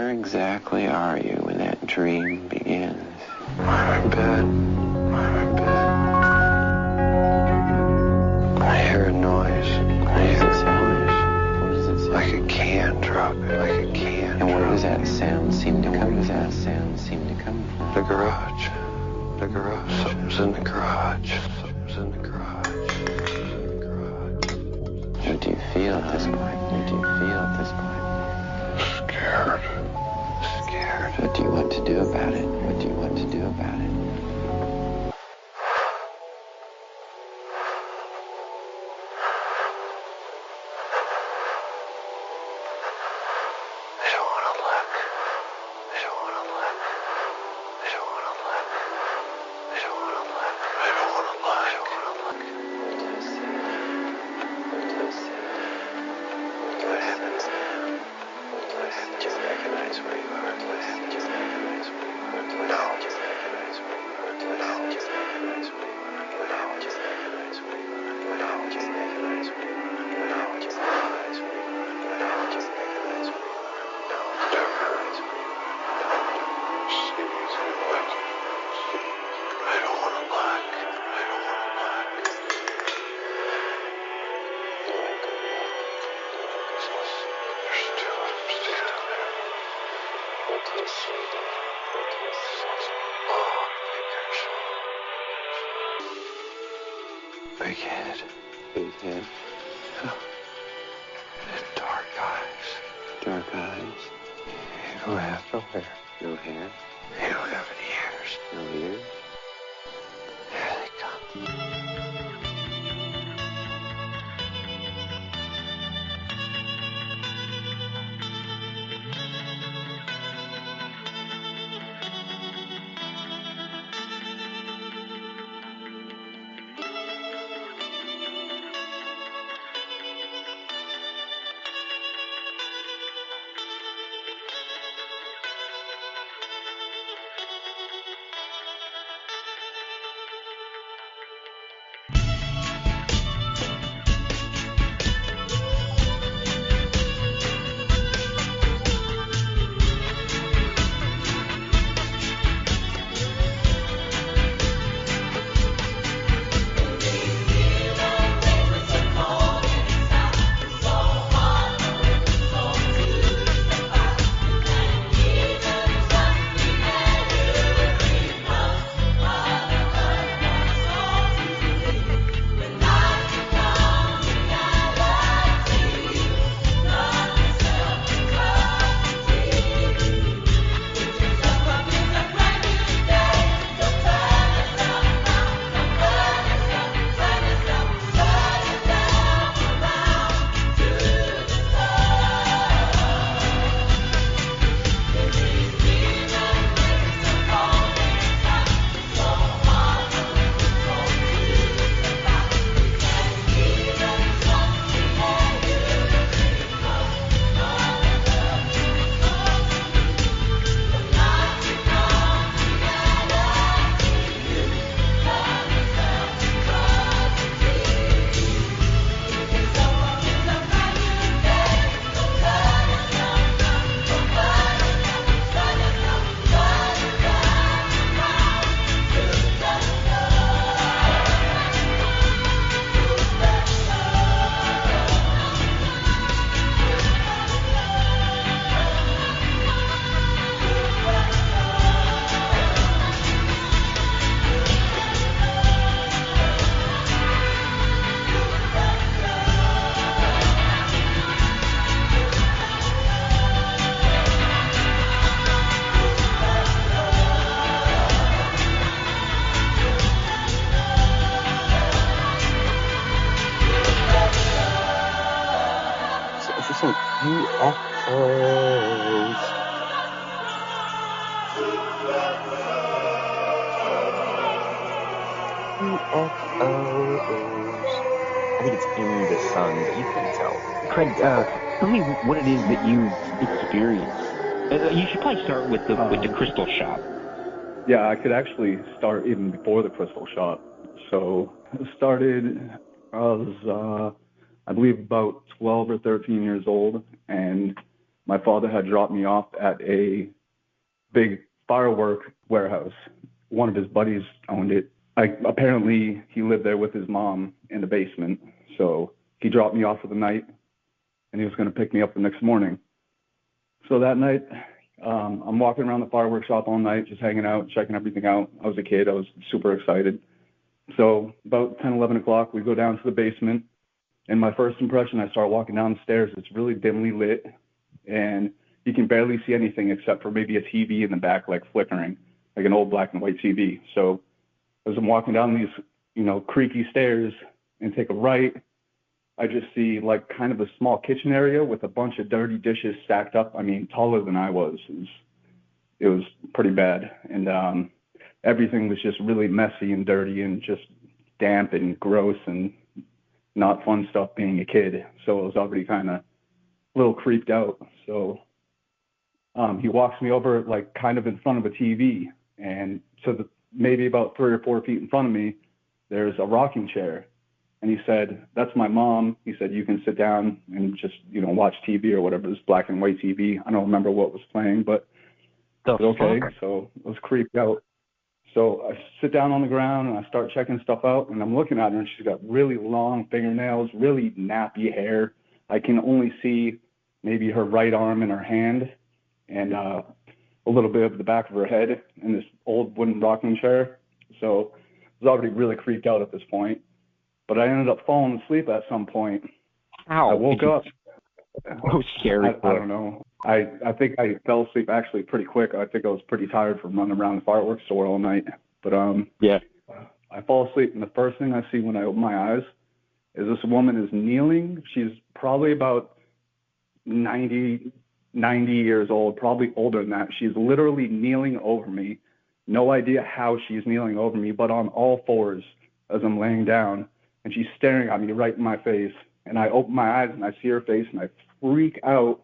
Where exactly are you when that dream begins? I'm in bed. I'm in bed. I hear a noise. What does it sound? What does it sound? Like a can dropping. Like a can. And where does that sound seem to come? Where does that sound seem to come from? The garage. The garage. Something's in the garage. Something's in the garage. Something's in the garage. What do you feel at this point? What do you feel at this point? Scared. Scared. What do you want to do about it? What do you want to do about it? I don't want to look. I don't want to look. I don't want to look. I don't want to look. I don't want to look. I don't want to look. What does it say? What does it say? What happens now? What happens? Just recognize where you are. What happens? Just recognize where you are. No. Just recognize where you are. No. Just recognize where you are. No. Just recognize where you are. No. Just recognize where you are. No. Just recognize where you are. No. Just recognize where you are. No. Just recognize where you are. No. Sees what? I don't want to look. I don't want to look. There's still upstairs. What do you see? What do you see? Oh, fingers. Big head. Big head. And dark eyes. Dark eyes. You don't have no hair. No hair. You don't have any ears. No ears. Here they come. some UFOs. UFOs. I think it's in the sun, but you can't tell. Craig, tell me what it is that you experienced. You should probably start with the crystal shop. Yeah, I could actually start even before the crystal shop. So it started, I was, I believe, about 12 or 13 years old, and my father had dropped me off at a big firework warehouse. One of his buddies owned it. Apparently, he lived there with his mom in the basement. So he dropped me off for the night, and he was going to pick me up the next morning. So that night, I'm walking around the fireworks shop all night, just hanging out, checking everything out. I was a kid. I was super excited. So about 10, 11 o'clock, we go down to the basement. And my first impression, I start walking down the stairs. It's really dimly lit, and you can barely see anything except for maybe a TV in the back, like flickering, like an old black and white TV. So as I'm walking down these, creaky stairs and take a right, I just see like kind of a small kitchen area with a bunch of dirty dishes stacked up. I mean, taller than I was. It was pretty bad. And everything was just really messy and dirty and just damp and gross and not fun stuff being a kid. So I was already kind of a little creeped out. So he walks me over like kind of in front of a TV. And so maybe about 3 or 4 feet in front of me, there's a rocking chair. And he said, "That's my mom." He said, "You can sit down and just, watch TV or whatever, this black and white TV." I don't remember what was playing, but okay. So I was creeped out. So I sit down on the ground and I start checking stuff out, and I'm looking at her, and she's got really long fingernails, really nappy hair. I can only see maybe her right arm and her hand, and a little bit of the back of her head in this old wooden rocking chair. So I was already really creeped out at this point. But I ended up falling asleep at some point. Ow. I woke up. Oh, scary. I don't know. I think I fell asleep actually pretty quick. I think I was pretty tired from running around the fireworks store all night. But yeah. I fall asleep, and the first thing I see when I open my eyes is this woman is kneeling. She's probably about 90 years old, probably older than that. She's literally kneeling over me. No idea how she's kneeling over me, but on all fours as I'm laying down. And she's staring at me right in my face. And I open my eyes and I see her face and I freak out.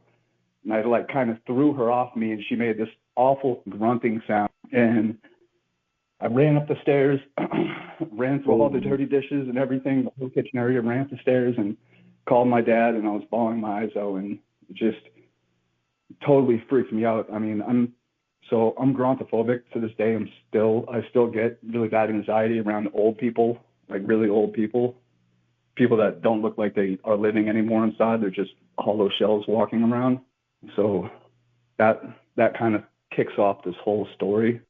And I like kind of threw her off me, and she made this awful grunting sound. And I ran up the stairs, ran through all the dirty dishes and everything, the whole kitchen area, ran up the stairs and called my dad, and I was bawling my eyes out, and it just totally freaked me out. I mean, I'm grontophobic to this day. I still get really bad anxiety around old people, like really old people that don't look like they are living anymore inside. They're just hollow shells walking around. So that kind of kicks off this whole story.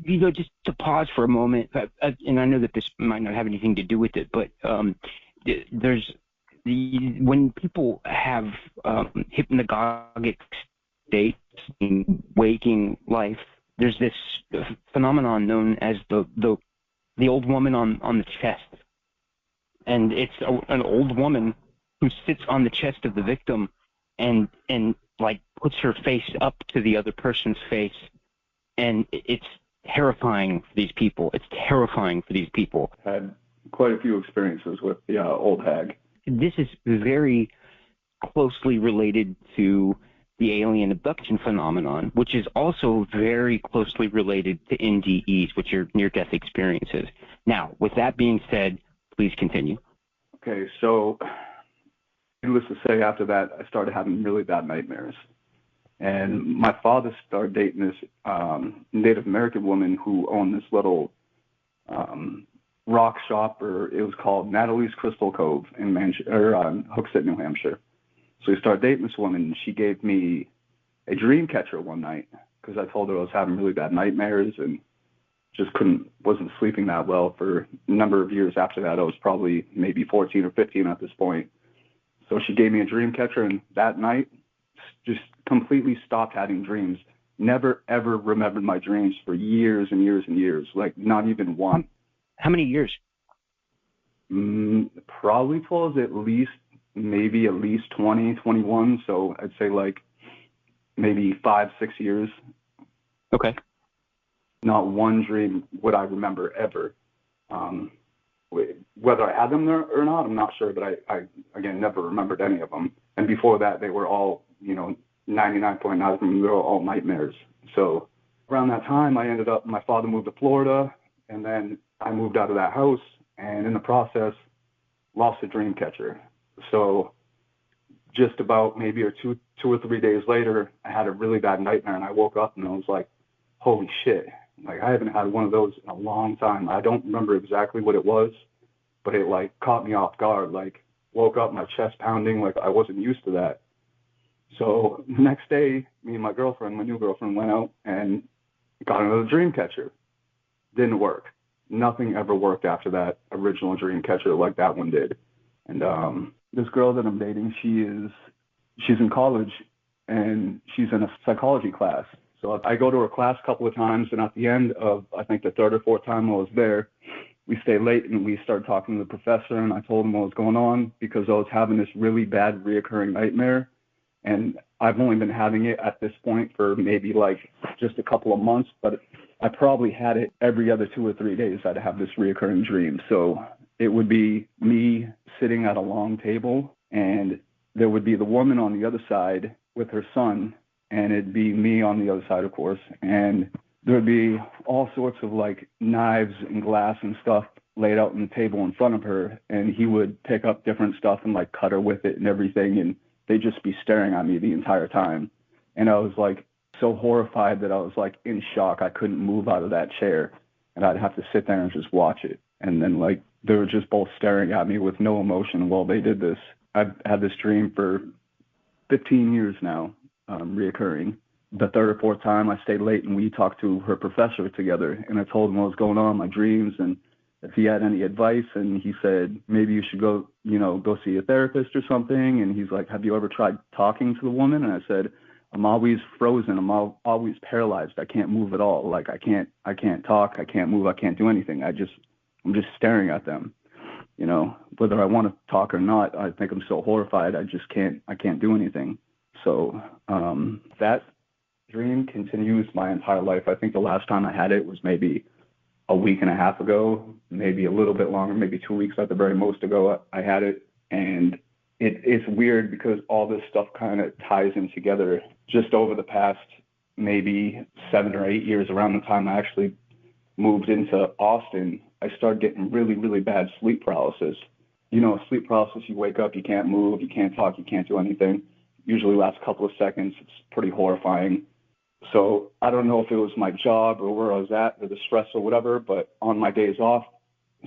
Just to pause for a moment, and I know that this might not have anything to do with it, but when people have hypnagogic states in waking life, there's this phenomenon known as the old woman on the chest. And it's an old woman who sits on the chest of the victim and like puts her face up to the other person's face. And it's terrifying for these people. It's terrifying for these people. Had quite a few experiences with the old hag. This is very closely related to the alien abduction phenomenon, which is also very closely related to NDEs, which are near-death experiences. Now, with that being said, please continue. Okay, so needless to say, after that, I started having really bad nightmares. And my father started dating this Native American woman who owned this little rock shop, or it was called Natalie's Crystal Cove in Hooksett, New Hampshire. So he started dating this woman, and she gave me a dream catcher one night because I told her I was having really bad nightmares and just wasn't sleeping that well for a number of years after that. I was probably maybe 14 or 15 at this point. So she gave me a dream catcher, and that night just completely stopped having dreams. Never, ever remembered my dreams for years and years and years, like not even one. How many years? Probably told at least 20, 21. So I'd say like maybe 5, 6 years. Okay. Not one dream would I remember ever. Whether I had them there or not, I'm not sure, but I again, never remembered any of them. And before that, they were all, 99.9 of them, they were all nightmares. So around that time, my father moved to Florida, and then I moved out of that house, and in the process, lost a dream catcher. So just about maybe 2 or 3 days later, I had a really bad nightmare, and I woke up and I was like, holy shit. Like, I haven't had one of those in a long time. I don't remember exactly what it was, but it like caught me off guard. Like, woke up, my chest pounding, like I wasn't used to that. So the next day, me and my new girlfriend, went out and got another dream catcher. Didn't work. Nothing ever worked after that original dream catcher like that one did. And this girl that I'm dating, she's in college, and she's in a psychology class. So I go to her class a couple of times, and at the end of, I think, the third or fourth time I was there, we stayed late and we started talking to the professor, and I told him what was going on because I was having this really bad reoccurring nightmare. And I've only been having it at this point for maybe like just a couple of months, but I probably had it every other 2 or 3 days. I'd have this reoccurring dream. So it would be me sitting at a long table, and there would be the woman on the other side with her son, and it'd be me on the other side, of course. And there would be all sorts of like knives and glass and stuff laid out on the table in front of her, and he would pick up different stuff and like cut her with it and everything, and they'd just be staring at me the entire time. And I was like so horrified that I was like in shock. I couldn't move out of that chair, and I'd have to sit there and just watch it. And then like they were just both staring at me with no emotion while they did this. I've had this dream for 15 years now, reoccurring. The third or fourth time I stayed late and we talked to her professor together, and I told him what was going on in my dreams and if he had any advice, and he said, maybe you should go see a therapist or something. And he's like, have you ever tried talking to the woman? And I said, I'm always frozen. I'm always paralyzed. I can't move at all. Like I can't talk. I can't move. I can't do anything. I'm just staring at them. Whether I want to talk or not, I think I'm so horrified. I can't do anything. So that dream continues my entire life. I think the last time I had it was maybe a week and a half ago, maybe a little bit longer, maybe 2 weeks at the very most ago I had it. And it's weird because all this stuff kind of ties in together. Just over the past maybe 7 or 8 years, around the time I actually moved into Austin, I started getting really, really bad sleep paralysis. Sleep paralysis, you wake up, you can't move, you can't talk, you can't do anything. Usually lasts a couple of seconds. It's pretty horrifying. So I don't know if it was my job or where I was at or the stress or whatever, but on my days off,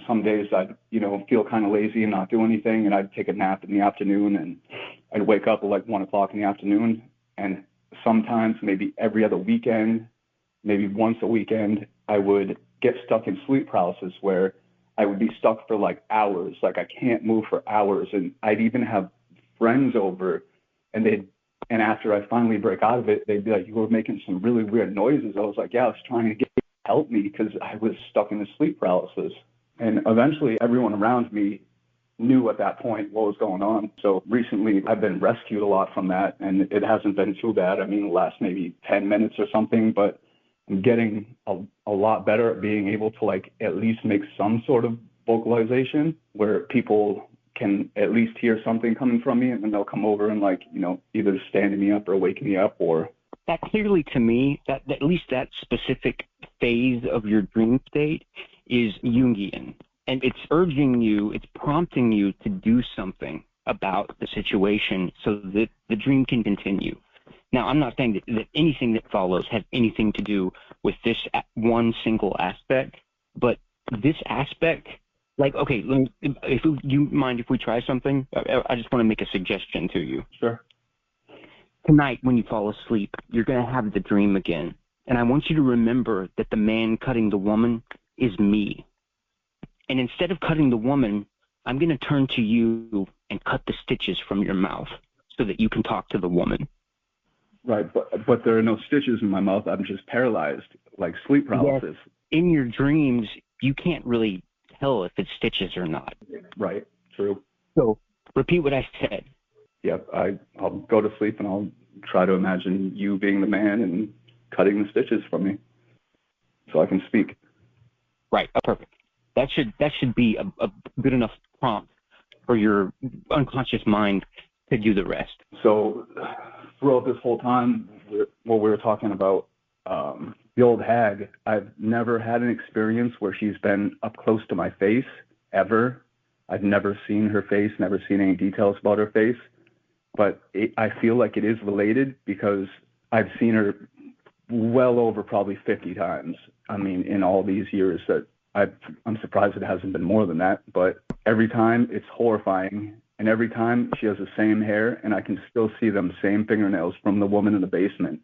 some days I'd, feel kind of lazy and not do anything, and I'd take a nap in the afternoon, and I'd wake up at like 1 o'clock in the afternoon. And sometimes maybe every other weekend, maybe once a weekend, I would get stuck in sleep paralysis where I would be stuck for like hours. Like I can't move for hours. And I'd even have friends over, and after I finally break out of it, they'd be like, you were making some really weird noises. I was like, yeah, I was trying to get you to help me because I was stuck in the sleep paralysis. And eventually everyone around me knew at that point what was going on. So recently I've been rescued a lot from that, and it hasn't been too bad. I mean, the last maybe 10 minutes or something, but I'm getting a lot better at being able to like at least make some sort of vocalization where people can at least hear something coming from me, and then they'll come over and like, either stand me up or wake me up. Or that clearly to me, that at least that specific phase of your dream state is Jungian, and it's urging you, it's prompting you to do something about the situation so that the dream can continue. Now, I'm not saying that anything that follows has anything to do with this one single aspect, but this aspect, like, okay, you mind if we try something? I just want to make a suggestion to you. Sure. Tonight, when you fall asleep, you're going to have the dream again. And I want you to remember that the man cutting the woman is me. And instead of cutting the woman, I'm going to turn to you and cut the stitches from your mouth so that you can talk to the woman. Right, but there are no stitches in my mouth. I'm just paralyzed, like sleep paralysis. Yes. In your dreams, you can't really tell if it's stitches or not. Right, true. So repeat what I said. Yep, I'll go to sleep and I'll try to imagine you being the man and cutting the stitches from me so I can speak. Right, perfect. That should be a good enough prompt for your unconscious mind to do the rest. So throughout this whole time, while we were talking about the old hag, I've never had an experience where she's been up close to my face, ever. I've never seen her face, never seen any details about her face. but I feel like it is related because I've seen her well over probably 50 times. I mean, in all these years that I'm surprised it hasn't been more than that, but every time it's horrifying. And every time she has the same hair, and I can still see them same fingernails from the woman in the basement,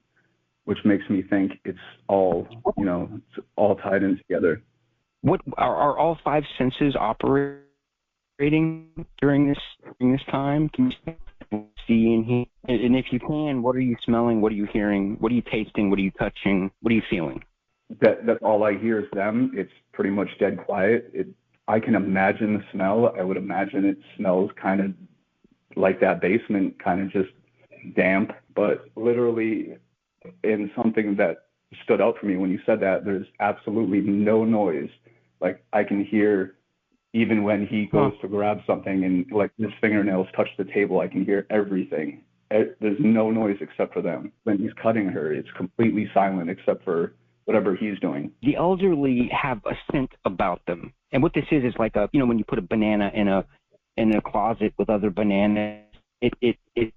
which makes me think it's all, it's all tied in together. What are all five senses operating during this time? Can you see and hear? And if you can, what are you smelling? What are you hearing? What are you tasting? What are you touching? What are you feeling? That's all I hear is them. It's pretty much dead quiet. I can imagine the smell. I would imagine it smells kind of like that basement, kind of just damp, but literally in something that stood out for me when you said that, there's absolutely no noise. Like I can hear even when he goes to grab something and like his fingernails touch the table, I can hear everything. There's no noise except for them. When he's cutting her, it's completely silent except for whatever he's doing. The elderly have a scent about them. And what this is like when you put a banana in a closet with other bananas, it's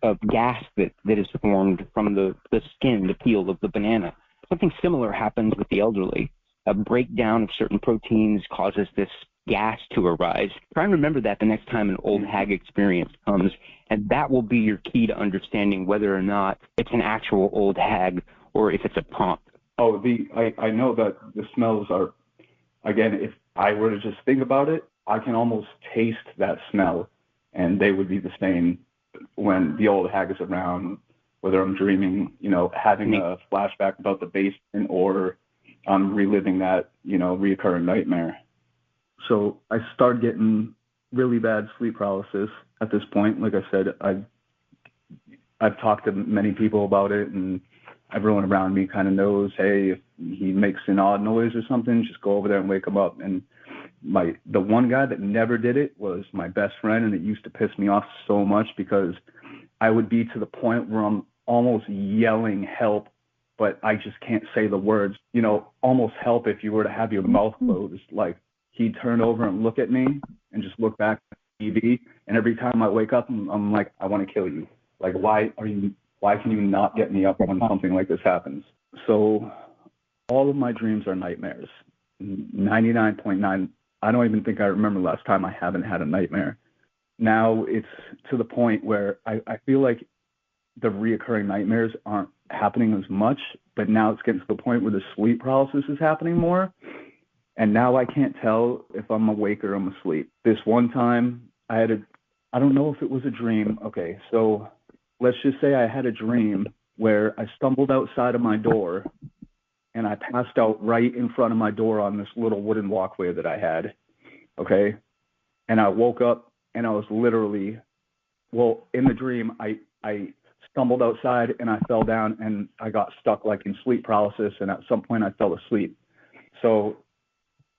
a gas that is formed from the skin, the peel of the banana. Something similar happens with the elderly. A breakdown of certain proteins causes this gas to arise. Try and remember that the next time an old hag experience comes, and that will be your key to understanding whether or not it's an actual old hag or if it's a prompt. Oh, I know that the smells are, again, if I were to just think about it, I can almost taste that smell, and they would be the same when the old hag is around, whether I'm dreaming, having a flashback about the basement or I'm reliving that, reoccurring nightmare. So I started getting really bad sleep paralysis at this point. Like I said, I've talked to many people about it, and everyone around me kind of knows, hey, if he makes an odd noise or something, just go over there and wake him up. And the one guy that never did it was my best friend, and it used to piss me off so much because I would be to the point where I'm almost yelling help, but I just can't say the words. Almost help if you were to have your mouth closed. Like he'd turn over and look at me and just look back at the TV. And every time I wake up, I'm like, I want to kill you. Like, why can you not get me up when something like this happens? So all of my dreams are nightmares. 99.9. I don't even think I remember last time I haven't had a nightmare. Now it's to the point where I feel like the reoccurring nightmares aren't happening as much, but now it's getting to the point where the sleep paralysis is happening more. And now I can't tell if I'm awake or I'm asleep. This one time I don't know if it was a dream. Okay, so let's just say I had a dream where I stumbled outside of my door and I passed out right in front of my door on this little wooden walkway that I had. Okay. And I woke up and I was literally, in the dream, I stumbled outside and I fell down and I got stuck like in sleep paralysis. And at some point I fell asleep. So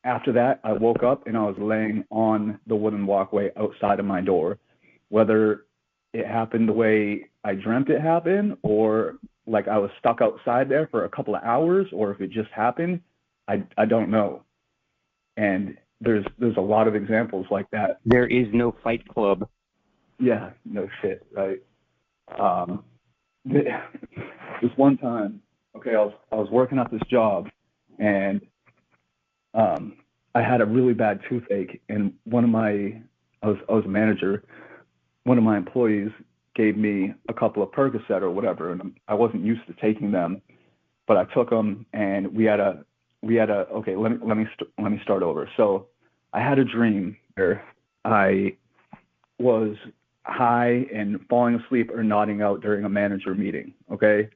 after that, I woke up and I was laying on the wooden walkway outside of my door. Whether it happened the way I dreamt it happened, or like I was stuck outside there for a couple of hours, or if it just happened, I don't know. And there's a lot of examples like that. There is no Fight Club. Yeah, no shit, right? This one time, okay, I was working at this job, and I had a really bad toothache, and I was a manager. One of my employees gave me a couple of Percocet or whatever, and I wasn't used to taking them, but I took them, and okay, let me start over. So I had a dream where I was high and falling asleep or nodding out during a manager meeting, okay?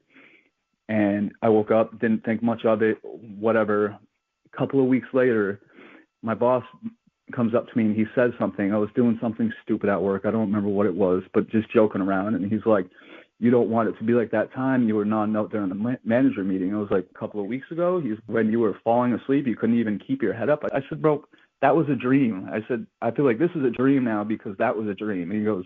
And I woke up, didn't think much of it, whatever. A couple of weeks later, my boss comes up to me and he says something. I was doing something stupid at work. I don't remember what it was, but just joking around. And he's like, you don't want it to be like that time you were nodding out during the manager meeting. It was like a couple of weeks ago. When you were falling asleep, you couldn't even keep your head up. I said, bro, that was a dream. I said, I feel like this is a dream now because that was a dream. And he goes,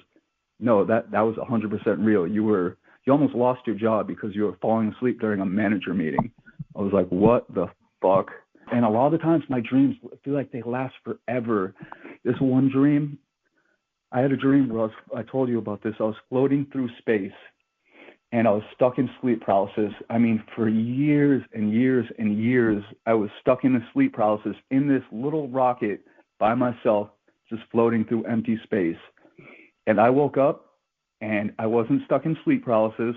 no, that was 100% real. You almost lost your job because you were falling asleep during a manager meeting. I was like, what the fuck? And a lot of the times my dreams feel like they last forever. This one dream, I had a dream where I told you about this. I was floating through space and I was stuck in sleep paralysis. I mean, for years and years and years, I was stuck in the sleep paralysis in this little rocket by myself, just floating through empty space. And I woke up and I wasn't stuck in sleep paralysis,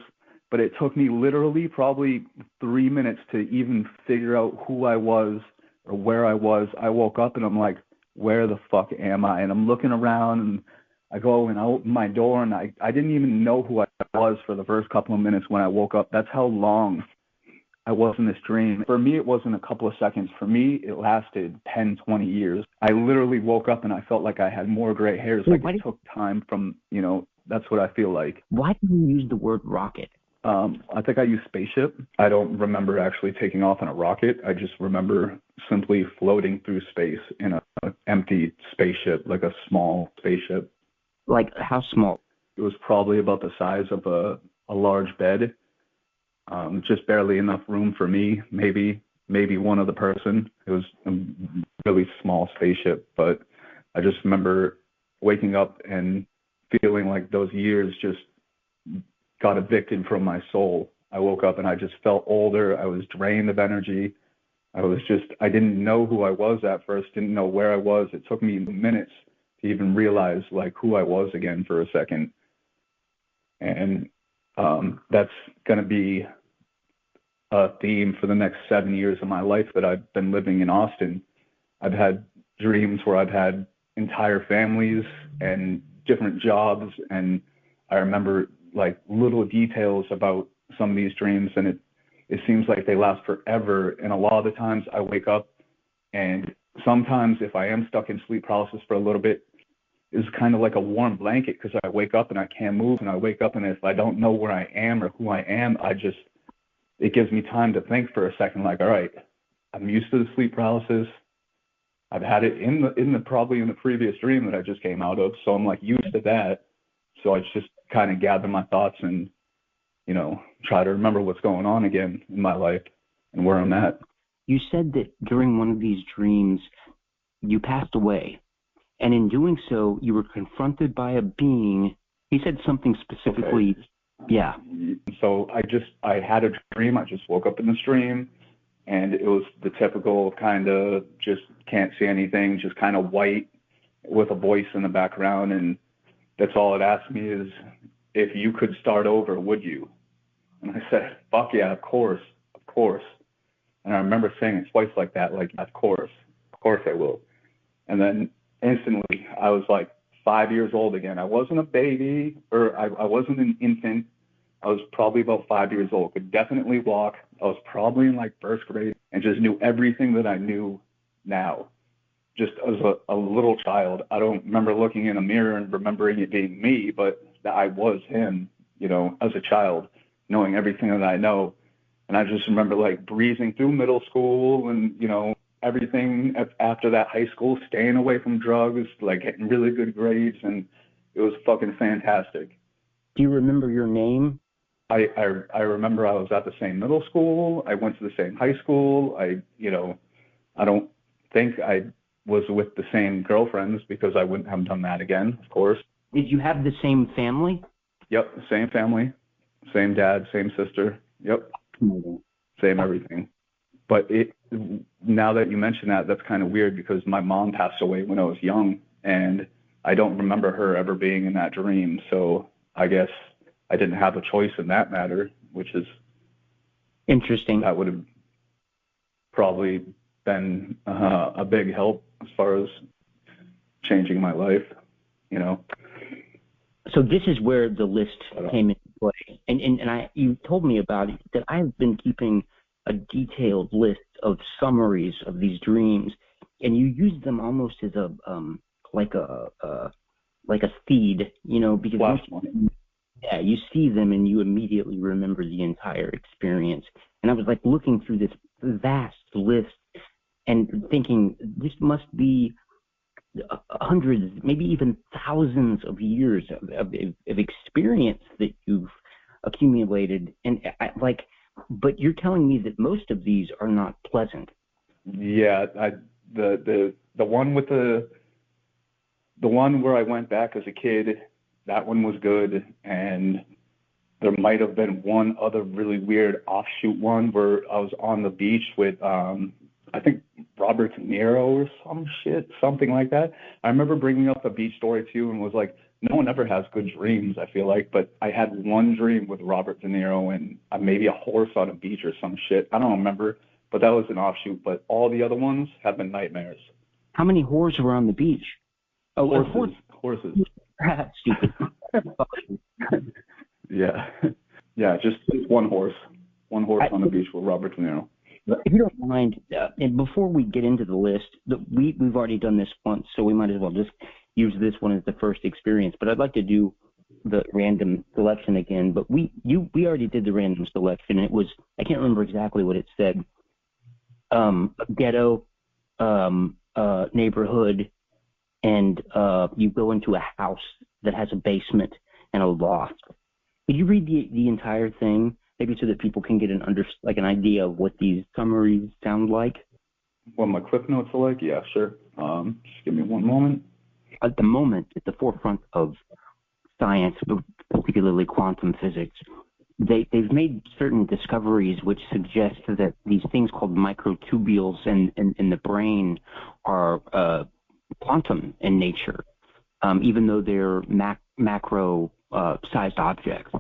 but it took me literally probably 3 minutes to even figure out who I was or where I was. I woke up and I'm like, where the fuck am I? And I'm looking around and I go and I open my door and I didn't even know who I was for the first couple of minutes when I woke up. That's how long I was in this dream. For me, it wasn't a couple of seconds. For me, it lasted 10, 20 years. I literally woke up and I felt like I had more gray hairs. Like it took time from, that's what I feel like. Why do you use the word rocket? I think I used spaceship. I don't remember actually taking off in a rocket. I just remember simply floating through space in an empty spaceship, like a small spaceship. Like how small? It was probably about the size of a large bed, just barely enough room for me, maybe one other person. It was a really small spaceship, but I just remember waking up and feeling like those years just got evicted from my soul. I woke up and I just felt older. I was drained of energy. I didn't know who I was at first, didn't know where I was. It took me minutes to even realize like who I was again for a second. And that's going to be a theme for the next 7 years of my life that I've been living in Austin. I've had dreams where I've had entire families and different jobs, and I remember like little details about some of these dreams, and it seems like they last forever. And a lot of the times I wake up, and sometimes if I am stuck in sleep paralysis for a little bit, it's kind of like a warm blanket because I wake up and I can't move, and I wake up and if I don't know where I am or who I am, it gives me time to think for a second, like, all right, I'm used to the sleep paralysis. I've had it probably in the previous dream that I just came out of, so I'm like used to that. So I just kind of gather my thoughts and, try to remember what's going on again in my life and where I'm at. You said that during one of these dreams, you passed away. And in doing so, you were confronted by a being. He said something specifically. Okay. Yeah. So I had a dream. I just woke up in this dream, and it was the typical kind of just can't see anything, just kind of white with a voice in the background. And that's all it asked me is, if you could start over, would you? And I said, fuck yeah, of course. And I remember saying it twice like that, like, of course I will. And then instantly I was like 5 years old again. I wasn't a baby, or I wasn't an infant. I was probably about 5 years old, could definitely walk. I was probably in like first grade and just knew everything that I knew now. Just as a little child, I don't remember looking in a mirror and remembering it being me, but that I was him, as a child, knowing everything that I know. And I just remember like breezing through middle school and, everything after that, high school, staying away from drugs, like getting really good grades. And it was fucking fantastic. Do you remember your name? I remember I was at the same middle school. I went to the same high school. I don't think I was with the same girlfriends because I wouldn't have done that again, of course. Did you have the same family? Yep, same family, same dad, same sister. Yep, same everything. But now that you mention that, that's kind of weird because my mom passed away when I was young, and I don't remember her ever being in that dream. So I guess I didn't have a choice in that matter, which is interesting. That would have probably been a big help as far as changing my life, So this is where the list came into play. And you told me about it, that I've been keeping a detailed list of summaries of these dreams, and you use them almost as a like a feed, because you see them and you immediately remember the entire experience. And I was like looking through this vast list and thinking this must be hundreds, maybe even thousands of years of experience that you've accumulated. And but you're telling me that most of these are not pleasant. Yeah, the one with the the one where I went back as a kid, that one was good, and there might have been one other really weird offshoot one where I was on the beach with, I think Robert De Niro or something like that. I remember bringing up a beach story too and was like, no one ever has good dreams, I feel like, but I had one dream with Robert De Niro and maybe a horse on a beach or some shit. I don't remember, but that was an offshoot, but all the other ones have been nightmares. How many whores were on the beach? Oh, Horses. Stupid. Yeah. Yeah, just one horse. One horse on the beach with Robert De Niro. If you don't mind, and before we get into the list, we've already done this once, so we might as well just use this one as the first experience. But I'd like to do the random selection again. But we already did the random selection, and it was, I can't remember exactly what it said. Ghetto, neighborhood, and you go into a house that has a basement and a loft. Could you read the entire thing, maybe so that people can get an idea of what these summaries sound like? What my clip notes are like? Yeah, sure. Just give me one moment. At the moment, at the forefront of science, particularly quantum physics, they've made certain discoveries which suggest that these things called microtubules in the brain are quantum in nature, even though they're macro sized objects.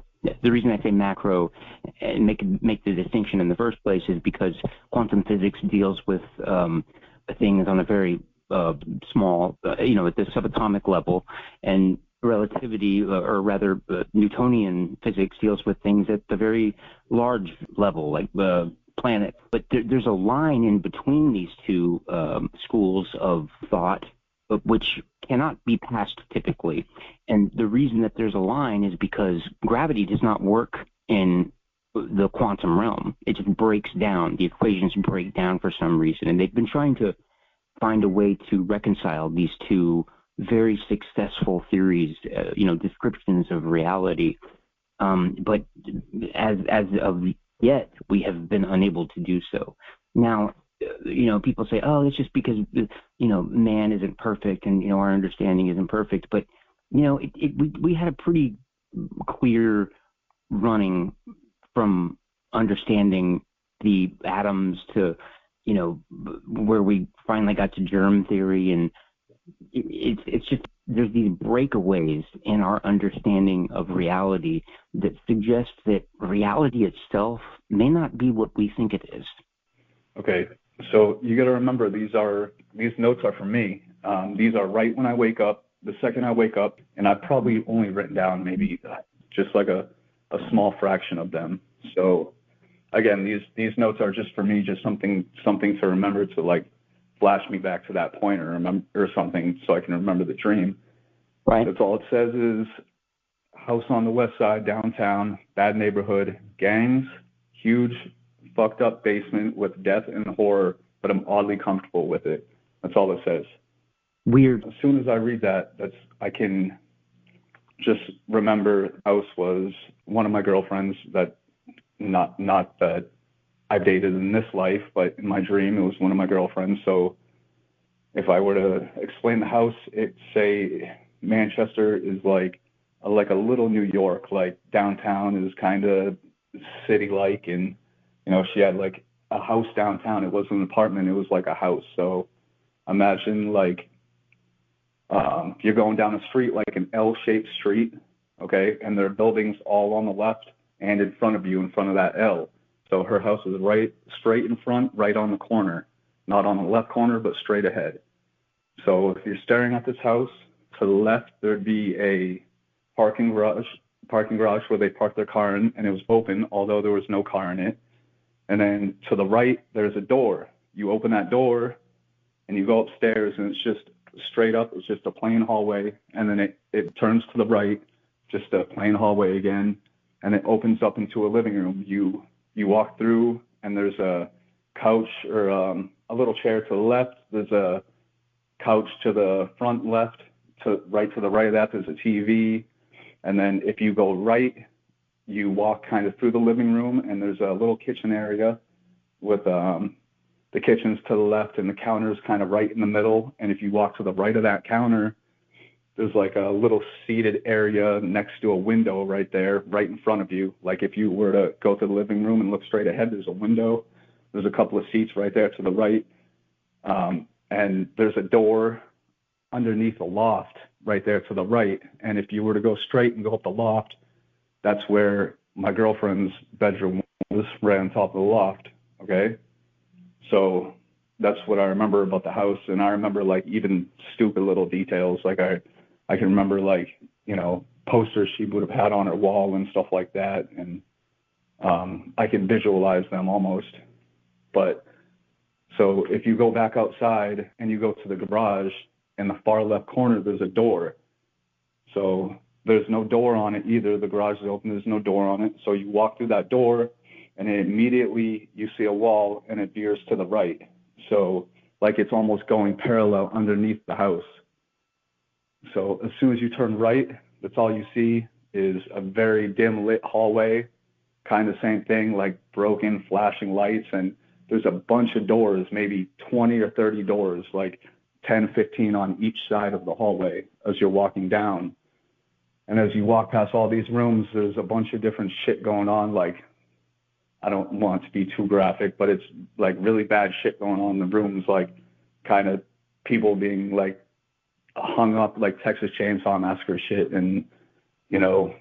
The reason I say macro and make the distinction in the first place is because quantum physics deals with things on a very small, at the subatomic level, and relativity, or rather Newtonian physics, deals with things at the very large level, like the planet. But there's a line in between these two schools of thought, which cannot be passed typically. And the reason that there's a line is because gravity does not work in the quantum realm. It just breaks down. The equations break down for some reason. And they've been trying to find a way to reconcile these two very successful theories, descriptions of reality. But as of yet, we have been unable to do so. Now, people say, oh, it's just because, man isn't perfect and, our understanding isn't perfect. But, we had a pretty clear running from understanding the atoms to, where we finally got to germ theory. And it's just, there's these breakaways in our understanding of reality that suggest that reality itself may not be what we think it is. Okay. So you got to remember, these notes are for me. These are right when I wake up, the second I wake up, and I've probably only written down maybe just like a small fraction of them. So again, these notes are just for me, just something to remember, to like flash me back to that point or something, so I can remember the dream. Right. That's all it says is house on the west side, downtown, bad neighborhood, gangs, huge fucked up basement with death and horror, but I'm oddly comfortable with it. That's all it says. Weird. As soon as I read that, I can just remember the house was one of my girlfriends, that not that I've dated in this life, but in my dream it was one of my girlfriends. So if I were to explain the house, it'd say Manchester is like a little New York, like downtown is kind of city-like, and she had like a house downtown. It wasn't an apartment, it was like a house. So imagine like you're going down a street, like an L-shaped street, okay, and there are buildings all on the left and in front of you, in front of that L. So her house is right straight in front, right on the corner, not on the left corner, but straight ahead. So if you're staring at this house, to the left there'd be a parking garage where they parked their car in, and it was open, although there was no car in it. And then to the right, there's a door. You open that door and you go upstairs, and it's just straight up. It's just a plain hallway. And then it turns to the right, just a plain hallway again. And it opens up into a living room. You walk through, and there's a couch or a little chair to the left. There's a couch to the front left. To the right of that, there's a TV. And then if you go right, you walk kind of through the living room, and there's a little kitchen area with the kitchen's to the left and the counter's kind of right in the middle. And if you walk to the right of that counter, there's like a little seated area next to a window right there, right in front of you. Like if you were to go to the living room and look straight ahead, there's a window. There's a couple of seats right there to the right. And there's a door underneath the loft right there to the right. And if you were to go straight and go up the loft, that's where my girlfriend's bedroom was, right on top of the loft. Okay. So that's what I remember about the house. And I remember like even stupid little details. Like I can remember like, you know, posters she would have had on her wall and stuff like that. And I can visualize them almost. But so if you go back outside and you go to the garage, in the far left corner, there's a door. So there's no door on it either. The garage is open. There's no door on it. So you walk through that door, and then immediately you see a wall, and it veers to the right. So like it's almost going parallel underneath the house. So as soon as you turn right, that's all you see is a very dim lit hallway, kind of same thing, like broken flashing lights. And there's a bunch of doors, maybe 20 or 30 doors, like 10, 15 on each side of the hallway as you're walking down. And as you walk past all these rooms, there's a bunch of different shit going on. Like, I don't want to be too graphic, but it's like really bad shit going on in the rooms, like kind of people being like hung up like Texas Chainsaw Massacre shit. And, you know,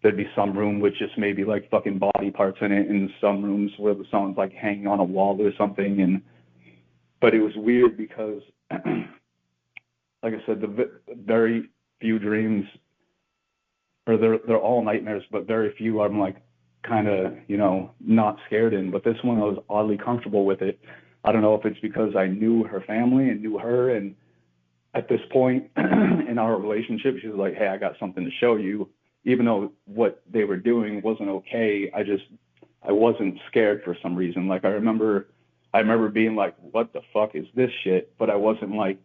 there'd be some room with just maybe like fucking body parts in it, and some rooms where someone's like hanging on a wall or something. But it was weird because, like I said, the very few dreams, or they're all nightmares, but very few I'm like kind of, you know, not scared in. But this one I was oddly comfortable with it. I don't know if it's because I knew her family and knew her, and at this point in our relationship, she was like, hey, I got something to show you. Even though what they were doing wasn't okay, I wasn't scared for some reason. Like I remember being like, what the fuck is this shit? But I wasn't like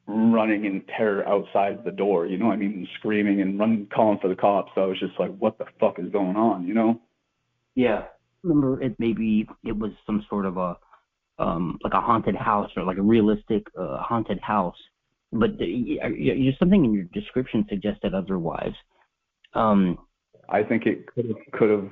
running in terror outside the door, you know what I mean? Screaming and calling for the cops. So I was just like, what the fuck is going on, you know? Yeah. Remember it was some sort of a like a haunted house, or like a realistic haunted house. But something in your description suggested otherwise. I think it could have,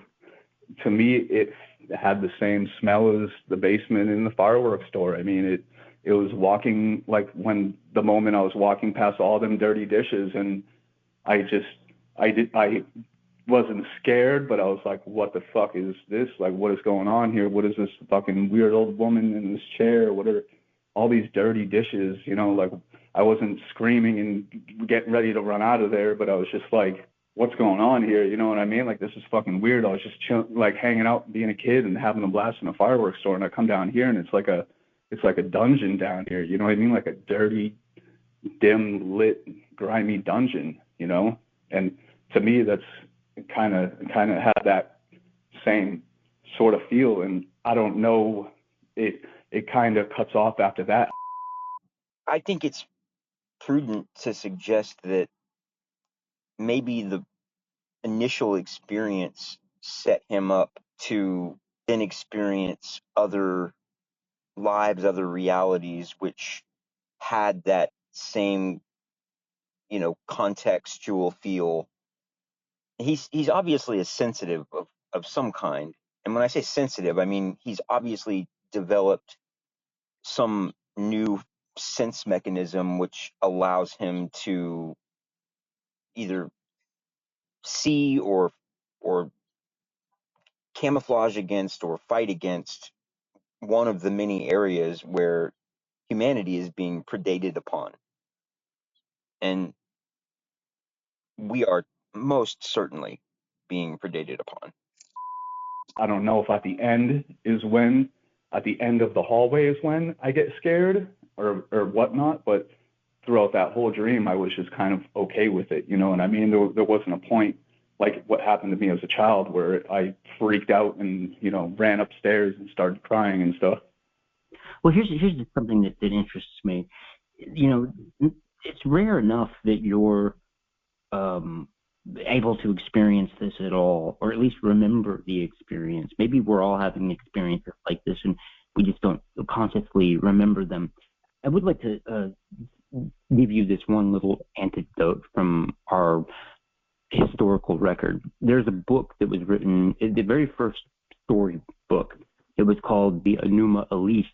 to me, it had the same smell as the basement in the fireworks store. I mean, it was walking, like when the moment I was walking past all them dirty dishes, and I wasn't scared, but I was like, what the fuck is this? Like, what is going on here? What is this fucking weird old woman in this chair? What are all these dirty dishes? You know, like I wasn't screaming and getting ready to run out of there, but I was just like, what's going on here? You know what I mean? Like, this is fucking weird. I was just like hanging out, being a kid and having a blast in a fireworks store. And I come down here and it's like a dungeon down here. You know what I mean? Like a dirty, dim lit, grimy dungeon, you know? And to me, that's kind of had that same sort of feel. And I don't know, it kind of cuts off after that. I think it's prudent to suggest that maybe the initial experience set him up to then experience other lives, other realities, which had that same, contextual feel. He's obviously a sensitive of some kind. And when I say sensitive, I mean he's obviously developed some new sense mechanism which allows him to either see or camouflage against or fight against one of the many areas where humanity is being predated upon. And we are most certainly being predated upon. I don't know if at the end of the hallway is when I get scared or whatnot, but throughout that whole dream, I was just kind of okay with it, you know what I mean? There wasn't a point like what happened to me as a child where I freaked out and, you know, ran upstairs and started crying and stuff. Well, here's something that interests me. You know, it's rare enough that you're able to experience this at all, or at least remember the experience. Maybe we're all having experiences like this and we just don't consciously remember them. I would like to give you this one little anecdote from our historical record. There's a book that was written, the very first story book. It was called the Enuma Elish,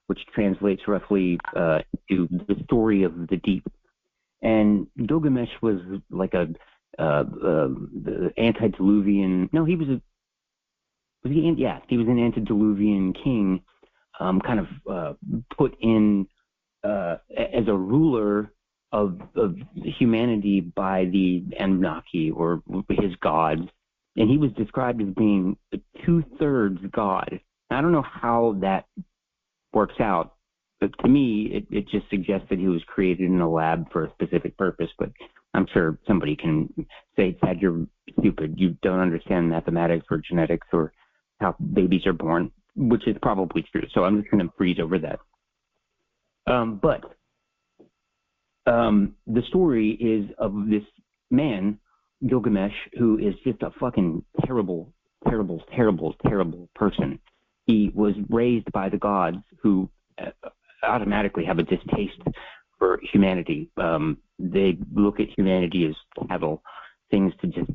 which translates roughly to the story of the deep. And Gilgamesh was like the antediluvian. No, he was he was an antediluvian king, kind of put in as a ruler of humanity by the Anunnaki or his gods, and he was described as being 2/3 God. I don't know how that works out, but to me, it just suggests that he was created in a lab for a specific purpose. But I'm sure somebody can say, Tad, you're stupid. You don't understand mathematics or genetics or how babies are born, which is probably true. So I'm just going to breeze over that. But the story is of this man, Gilgamesh, who is just a fucking terrible, terrible, terrible, terrible person. He was raised by the gods who automatically have a distaste for humanity. They look at humanity as cattle, things to just,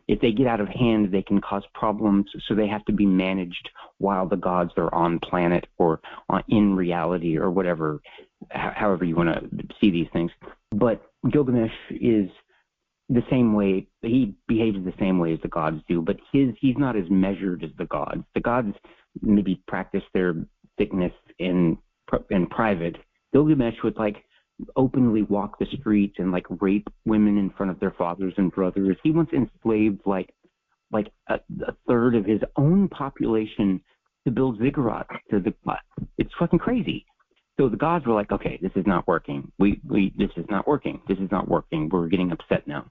if they get out of hand, they can cause problems. So they have to be managed while the gods are on planet or in reality or whatever, however you want to see these things. But Gilgamesh is the same way. He behaves the same way as the gods do, but he's not as measured as the gods. The gods maybe practice their sickness in private. Gilgamesh would openly walk the streets and rape women in front of their fathers and brothers. He once enslaved like a third of his own population to build ziggurats to the gods. It's fucking crazy. So the gods were like, okay, this is not working. This is not working. This is not working. We're getting upset now.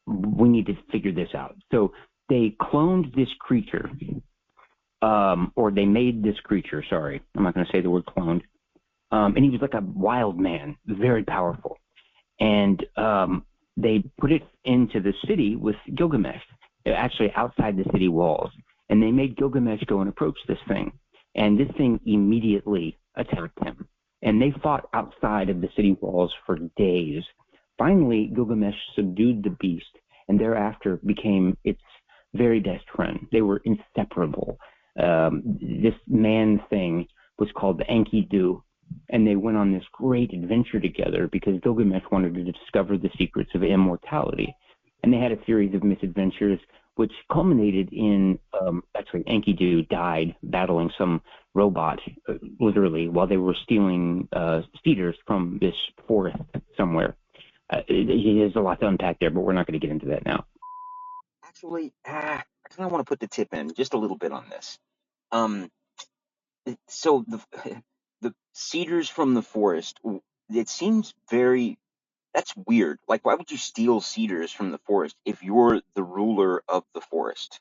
We need to figure this out. So they cloned this creature, or they made this creature. Sorry, I'm not going to say the word cloned. And he was like a wild man, very powerful. And they put it into the city with Gilgamesh, actually outside the city walls. And they made Gilgamesh go and approach this thing. And this thing immediately attacked him. And they fought outside of the city walls for days. Finally, Gilgamesh subdued the beast and thereafter became its very best friend. They were inseparable. This man thing was called the Enkidu, and they went on this great adventure together because Gilgamesh wanted to discover the secrets of immortality. And they had a series of misadventures which culminated in, actually Enkidu died battling some robot, literally, while they were stealing cedars from this forest somewhere. There's a lot to unpack there, but we're not going to get into that now. Actually, I kind of want to put the tip in just a little bit on this. So the cedars from the forest, it seems that's weird. Like, why would you steal cedars from the forest if you're the ruler of the forest?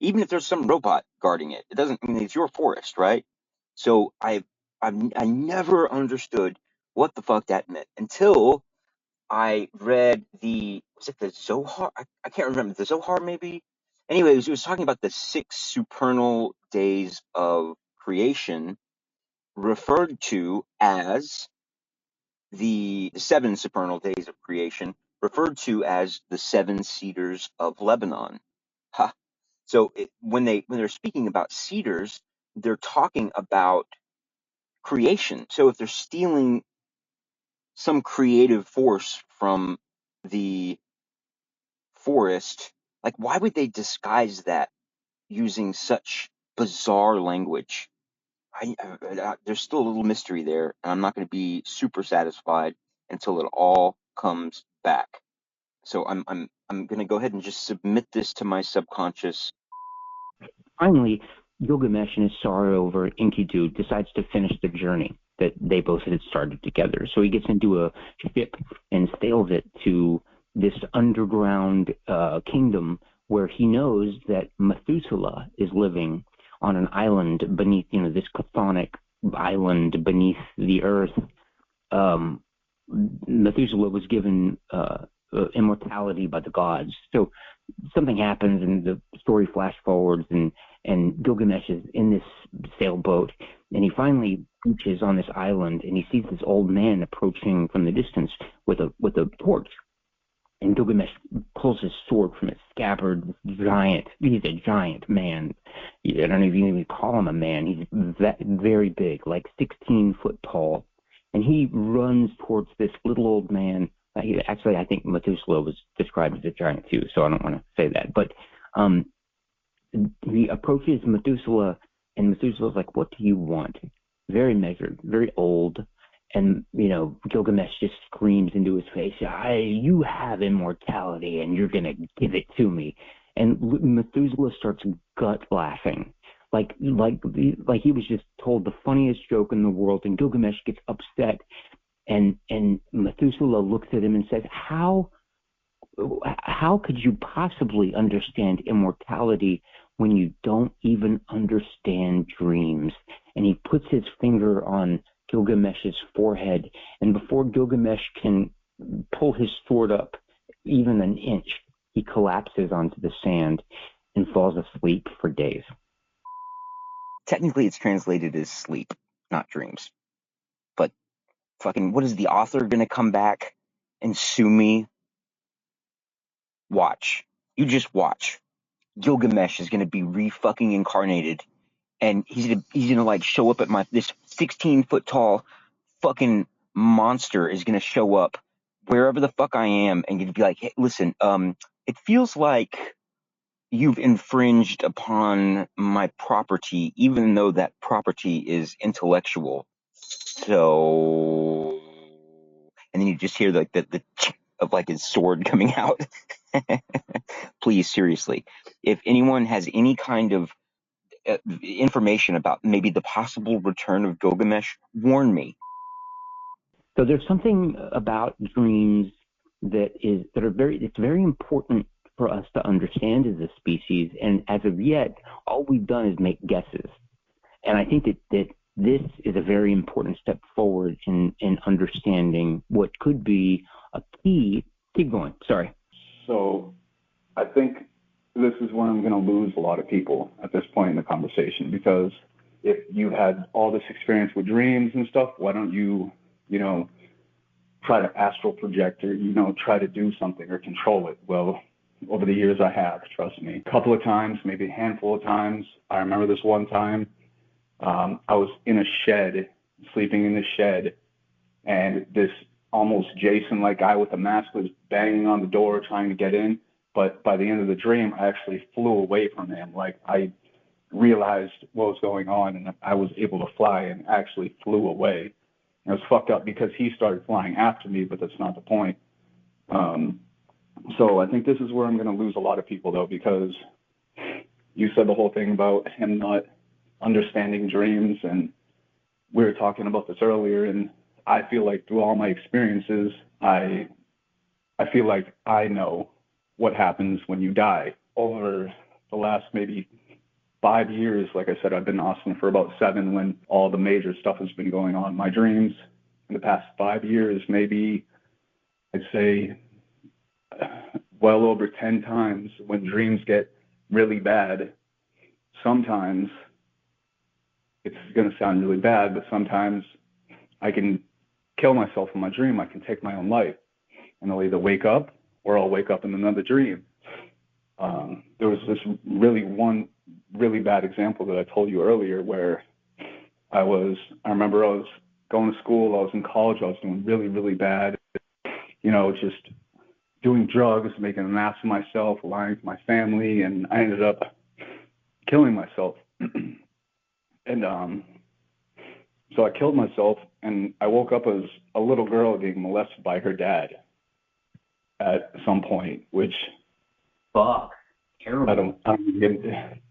Even if there's some robot guarding it, it doesn't mean it's your forest, right? So I never understood what the fuck that meant until I read was it the Zohar? I can't remember, the Zohar maybe? Anyways, it was talking about the 6 supernal days of creation, referred to as the 7 supernal days of creation, referred to as the 7 cedars of Lebanon. Ha. So when they're speaking about cedars, they're talking about creation. So if they're stealing some creative force from the forest, why would they disguise that using such bizarre language? There's still a little mystery there, and I'm not going to be super satisfied until it all comes back. So I'm going to go ahead and just submit this to my subconscious. Finally, Gilgamesh, in his sorrow over Enkidu, decides to finish the journey that they both had started together. So he gets into a ship and sails it to this underground kingdom where he knows that Methuselah is living on an island beneath, this chthonic island beneath the earth. Methuselah was given immortality by the gods. So something happens and the story flash forwards and Gilgamesh is in this sailboat And he finally reaches on this island, and he sees this old man approaching from the distance with a torch. And Gilgamesh pulls his sword from its scabbard. Giant, he's a giant man. I don't know if you can even call him a man. He's very big, like 16 foot tall. And he runs towards this little old man. Actually, I think Methuselah was described as a giant too, so I don't want to say that. But he approaches Methuselah, and Methuselah's like, "What do you want?" Very measured, very old. And, Gilgamesh just screams into his face, "You have immortality, and you're going to give it to me." And Methuselah starts gut laughing, like he was just told the funniest joke in the world, and Gilgamesh gets upset. And Methuselah looks at him and says, How could you possibly understand immortality when you don't even understand dreams? And he puts his finger on Gilgamesh's forehead, and before Gilgamesh can pull his sword up even an inch, he collapses onto the sand and falls asleep for days. Technically, it's translated as sleep, not dreams. But fucking, what is the author going to come back and sue me? Watch. You just watch. Gilgamesh is going to be re-fucking incarnated, and he's gonna like show up at this 16-foot tall fucking monster is gonna show up wherever the fuck I am, and you'd be like, "Hey, listen, it feels like you've infringed upon my property, even though that property is intellectual." So, and then you just hear like the of like his sword coming out. Please, seriously, if anyone has any kind of information about maybe the possible return of Gilgamesh, warn me. So there's something about dreams it's very important for us to understand as a species, and as of yet, all we've done is make guesses. And I think that this is a very important step forward in understanding what could be a key. Keep going. Sorry. So I think this is where I'm going to lose a lot of people at this point in the conversation, because if you had all this experience with dreams and stuff, why don't you, try to astral project or, try to do something or control it? Well, over the years I have, trust me. A couple of times, maybe a handful of times. I remember this one time, I was in a shed, sleeping in the shed, and this almost Jason-like guy with a mask was banging on the door trying to get in. But by the end of the dream, I actually flew away from him. Like, I realized what was going on, and I was able to fly and actually flew away. And it was fucked up because he started flying after me, but that's not the point. So I think this is where I'm going to lose a lot of people, though, because you said the whole thing about him not understanding dreams, and we were talking about this earlier, and I feel like through all my experiences, I feel like I know what happens when you die. Over the last maybe 5 years, like I said, I've been in Austin for about 7 when all the major stuff has been going on. My dreams in the past 5 years, maybe I'd say well over 10 times when dreams get really bad. Sometimes it's going to sound really bad, but sometimes I can kill myself in my dream. I can take my own life, and I'll either wake up or I'll wake up in another dream. There was this one really bad example that I told you earlier where I remember I was going to school, I was in college, I was doing really, really bad, just doing drugs, making an ass of myself, lying to my family, and I ended up killing myself. And so I killed myself, and I woke up as a little girl being molested by her dad at some point, which Fuck. Terrible.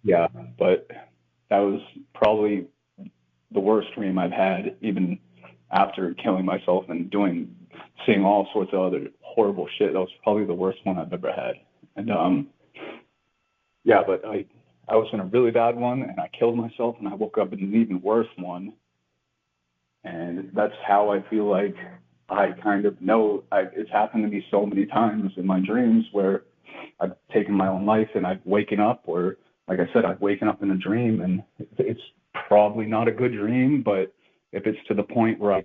Yeah, but that was probably the worst dream I've had, even after killing myself and seeing all sorts of other horrible shit. That was probably the worst one I've ever had. And yeah, but I was in a really bad one, and I killed myself, and I woke up in an even worse one. And that's how I feel like I kind of know. It's happened to me so many times in my dreams where I've taken my own life, and I've waken up, or like I said, I've waken up in a dream, and it's probably not a good dream, but if it's to the point where I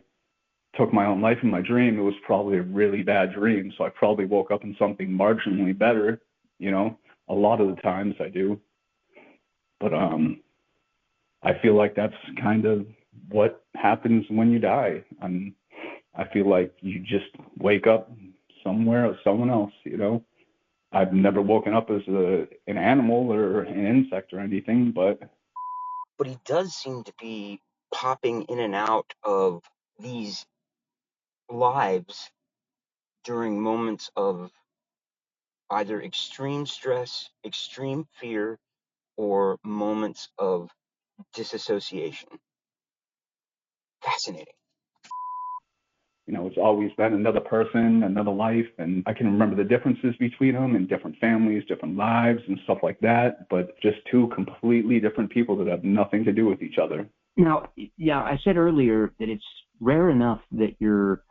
took my own life in my dream, it was probably a really bad dream. So I probably woke up in something marginally better, you know. A lot of the times I do. But I feel like that's kind of what happens when you die. I feel like you just wake up somewhere as someone else, you know. I've never woken up as an animal or an insect or anything, but He does seem to be popping in and out of these lives during moments of either extreme stress, extreme fear, or moments of disassociation. Fascinating. you know, it's always been another person, another life, and I can remember the differences between them and different families, different lives, and stuff like that, but just two completely different people that have nothing to do with each other. Now, yeah, I said earlier that it's rare enough that you're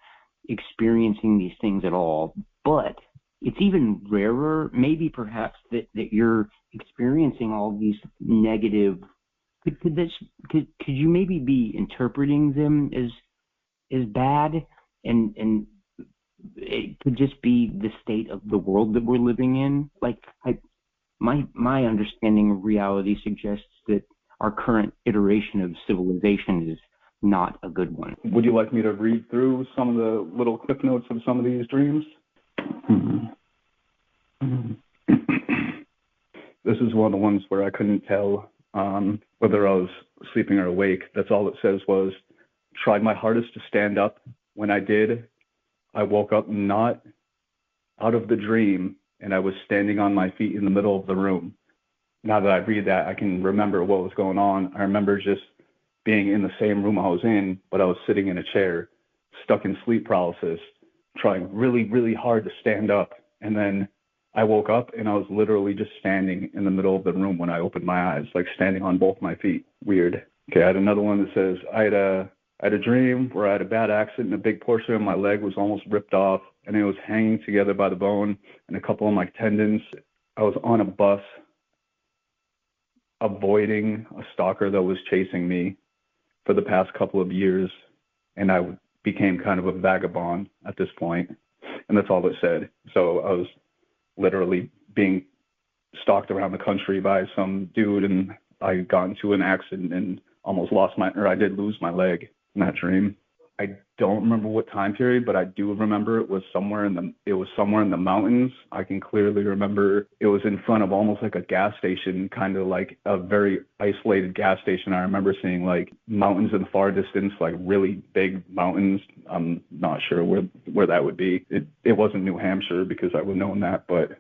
experiencing these things at all, but it's even rarer, maybe perhaps, that you're experiencing all these negative. Could you maybe be interpreting them as bad, and it could just be the state of the world that we're living in? Like, my understanding of reality suggests that our current iteration of civilization is not a good one. Would you like me to read through some of the little clip notes of some of these dreams? This is one of the ones where I couldn't tell whether I was sleeping or awake. That's all it says was, tried my hardest to stand up. When I did, I woke up not out of the dream, and I was standing on my feet in the middle of the room. Now that I read that, I can remember what was going on. I remember just being in the same room I was in, but I was sitting in a chair, stuck in sleep paralysis, trying really, really hard to stand up. And then I woke up and I was literally just standing in the middle of the room when I opened my eyes, like standing on both my feet. Weird. Okay, I had another one that says, I had a dream where I had a bad accident and a big portion of my leg was almost ripped off and it was hanging together by the bone and a couple of my tendons. I was on a bus avoiding a stalker that was chasing me for the past couple of years, and I became kind of a vagabond at this point, and that's all it said. So I was literally being stalked around the country by some dude, and I got into an accident and almost I did lose my leg in that dream. I don't remember what time period, but I do remember it was somewhere in the mountains. I can clearly remember it was in front of almost like a gas station, kind of like a very isolated gas station. I remember seeing like mountains in the far distance, like really big mountains. I'm not sure where that would be. It wasn't New Hampshire because I would have known that, but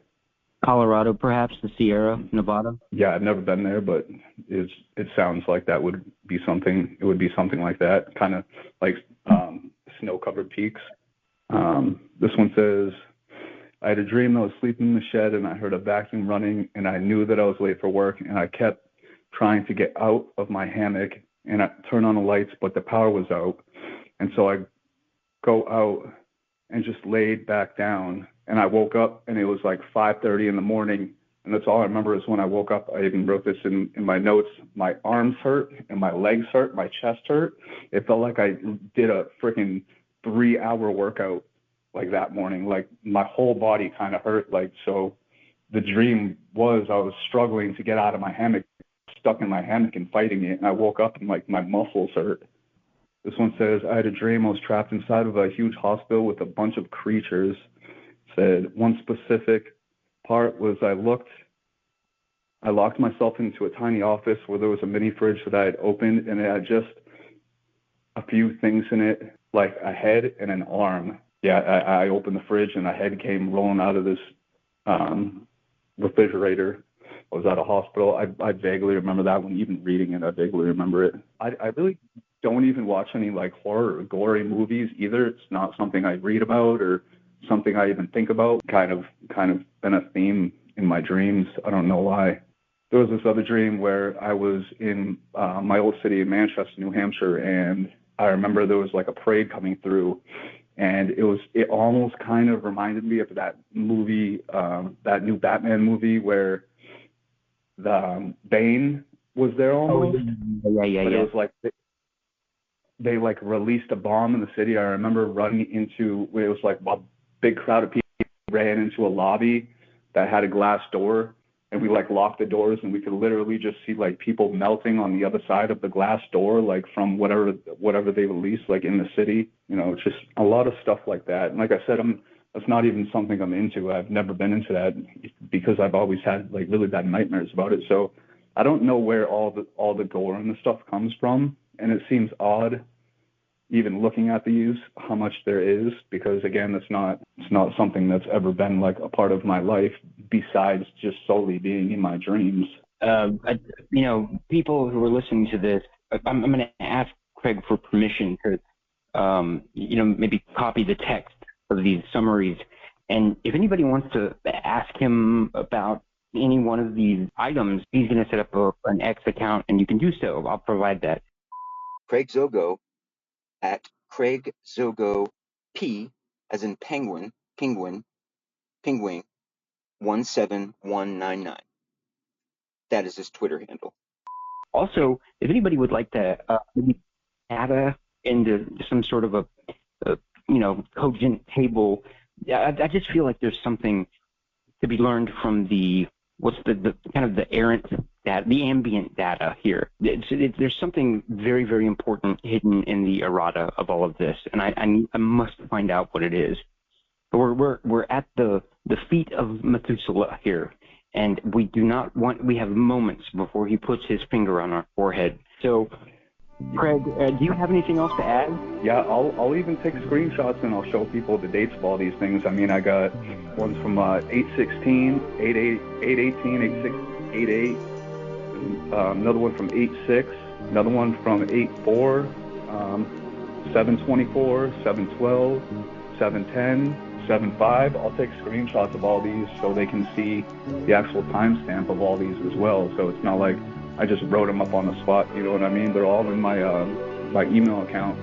Colorado, perhaps, the Sierra Nevada. Yeah, I've never been there, but it sounds like that would be something. It would be something like that, kind of like snow-covered peaks. This one says, I had a dream that I was sleeping in the shed and I heard a vacuum running and I knew that I was late for work and I kept trying to get out of my hammock and I turned on the lights, but the power was out. And so I go out and just laid back down. And I woke up and it was like 5:30 in the morning. And that's all I remember is when I woke up, I even wrote this in my notes, my arms hurt and my legs hurt, my chest hurt. It felt like I did a freaking 3-hour workout like that morning. Like my whole body kind of hurt. Like, so the dream was I was struggling to get out of my hammock, stuck in my hammock and fighting it. And I woke up and like my muscles hurt. This one says, I had a dream I was trapped inside of a huge hospital with a bunch of creatures. Said one specific part was I locked myself into a tiny office where there was a mini fridge that I had opened and it had just a few things in it, like a head and an arm. Yeah, I opened the fridge and a head came rolling out of this refrigerator. I was at a hospital. I vaguely remember that one. Even reading it, I vaguely remember it. I really don't even watch any like horror or gory movies either. It's not something I read about or something I even think about. Kind of been a theme in my dreams. I don't know why. There was this other dream where I was in my old city of Manchester, New Hampshire, and I remember there was like a parade coming through, and it almost kind of reminded me of that movie, that new Batman movie where the Bane was there Oh, almost, yeah. but it was like they like released a bomb in the city. I remember running into, it was like a big crowd of people ran into a lobby that had a glass door, and we like locked the doors, and we could literally just see like people melting on the other side of the glass door, like from whatever they released, like in the city. You know, just a lot of stuff like that. And like I said, that's not even something I'm into. I've never been into that because I've always had like really bad nightmares about it. So I don't know where all the gore and the stuff comes from, and it seems odd even looking at these how much there is, because again, it's not something that's ever been like a part of my life besides just solely being in my dreams. People who are listening to this, I'm going to ask Craig for permission to, maybe copy the text of these summaries. And if anybody wants to ask him about any one of these items, he's going to set up an X account, and you can do so. I'll provide that. Craig Zogo at Craig Zogo P as in penguin 17199. That is his Twitter handle. Also, if anybody would like to maybe data into some sort of a cogent table, I just feel like there's something to be learned from the kind of the errant data, the ambient data here. There's something very, very important hidden in the errata of all of this, and I must find out what it is. But we're at the feet of Methuselah here, and we have moments before he puts his finger on our forehead. So, Craig, do you have anything else to add? Yeah, I'll even take screenshots and I'll show people the dates of all these things. I mean, I got ones from 8/16, 8/18, 8/6, 8/8, another one from 8/6, another one from 8/4, 7/24, 7/12, 7/10, 7/5. I'll take screenshots of all these so they can see the actual timestamp of all these as well. So it's not like I just wrote them up on the spot, you know what I mean? They're all in my email account,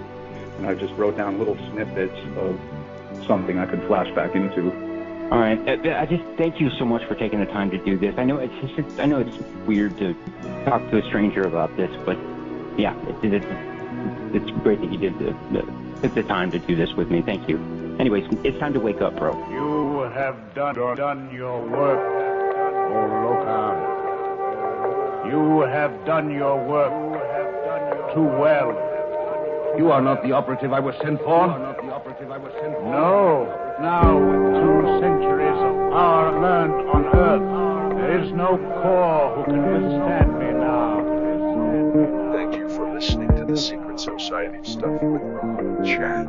and I just wrote down little snippets of something I could flash back into. All right, I just thank you so much for taking the time to do this. I know it's weird to talk to a stranger about this, but yeah, it's great that you took the time to do this with me. Thank you. Anyways, it's time to wake up, bro. You have done your work, oh Loka. You have done your work too well. You are not the operative I was sent for? No. Now, with 2 centuries of power learned on Earth, there is no core who can withstand me now. Thank you for listening to the Secret Society Stuff with Ron Chat.